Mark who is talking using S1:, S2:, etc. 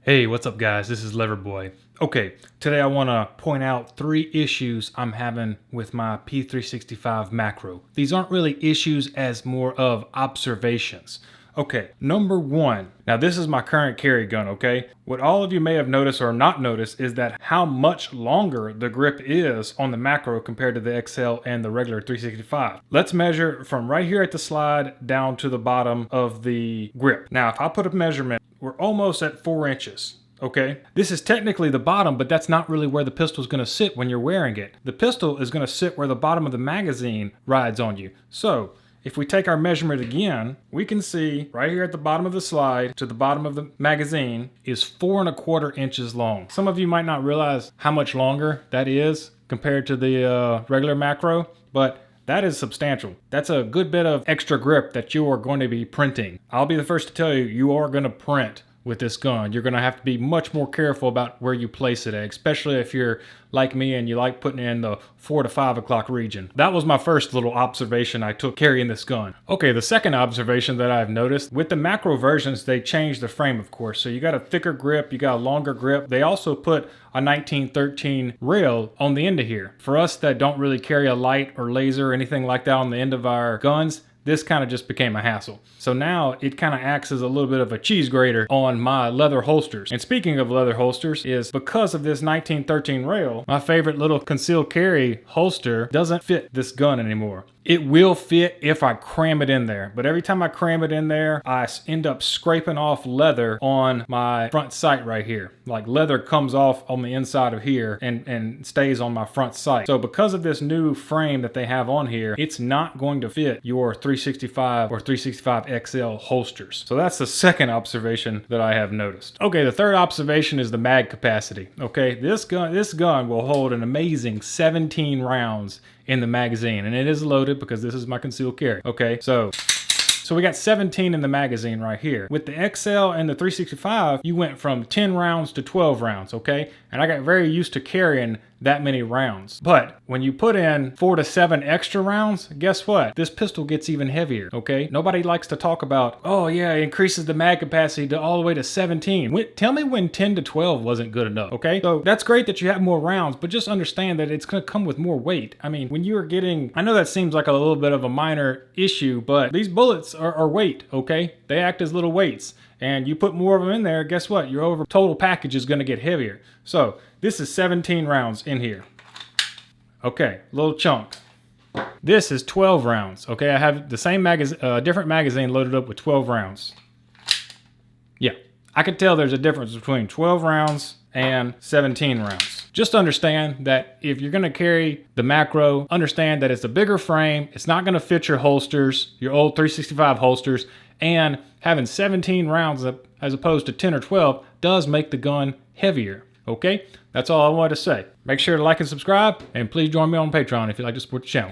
S1: Hey, what's up guys? This is Leverboy. Okay, today I want to point out 3 issues I'm having with my P365 Macro. These aren't really issues as more of observations. Okay, number 1. Now this is my current carry gun, okay? What all of you may have noticed or not noticed is that how much longer the grip is on the Macro compared to the XL and the regular 365. Let's measure from right here at the slide down to the bottom of the grip. Now if I put a measurement, we're almost at 4 inches. Okay, this is technically the bottom, but that's not really where the pistol is going to sit when you're wearing it. The pistol is going to sit where the bottom of the magazine rides on you. So if we take our measurement again, we can see right here at the bottom of the slide to the bottom of the magazine is 4¼ inches long. Some of you might not realize how much longer that is compared to the regular Macro, but that is substantial. That's a good bit of extra grip that you are going to be printing. I'll be the first to tell you, you are going to print with this gun. You're going to have to be much more careful about where you place it at, especially if you're like me and you like putting it in the 4 to 5 o'clock region. That was my first little observation I took carrying this gun. Okay, the second observation that I've noticed, with the Macro versions, they changed the frame, of course. So you got a thicker grip, you got a longer grip. They also put a 1913 rail on the end of here. For us that don't really carry a light or laser or anything like that on the end of our guns, this kind of just became a hassle. So now it kind of acts as a little bit of a cheese grater on my leather holsters. And speaking of leather holsters, is because of this 1913 rail, my favorite little concealed carry holster doesn't fit this gun anymore. It will fit if I cram it in there, but every time I cram it in there, I end up scraping off leather on my front sight right here. Like leather comes off on the inside of here and stays on my front sight. So because of this new frame that they have on here, it's not going to fit your 365 or 365 XL holsters. So that's the second observation that I have noticed. Okay, the third observation is the mag capacity. Okay, this gun will hold an amazing 17 rounds in the magazine, and it is loaded because this is my concealed carry. Okay, so we got 17 in the magazine right here. With the XL and the 365, you went from 10 rounds to 12 rounds, okay? And I got very used to carrying that many rounds. But when you put in 4 to 7 extra rounds, guess what? This pistol gets even heavier, okay? Nobody likes to talk about, oh yeah, it increases the mag capacity to all the way to 17. Tell me when 10 to 12 wasn't good enough, okay? So that's great that you have more rounds, but just understand that it's gonna come with more weight. I mean, when you are getting, I know that seems like a little bit of a minor issue, but these bullets are weight, okay? They act as little weights. And you put more of them in there, guess what? Your total package is going to get heavier. So this is 17 rounds in here. Okay, little chunk. This is 12 rounds. Okay, I have the same different magazine loaded up with 12 rounds. Yeah, I can tell there's a difference between 12 rounds and 17 rounds. Just understand that if you're going to carry the Macro, understand that it's a bigger frame. It's not going to fit your holsters, your old 365 holsters, and having 17 rounds as opposed to 10 or 12 does make the gun heavier. Okay, that's all I wanted to say. Make sure to like and subscribe, and please join me on Patreon if you'd like to support the channel.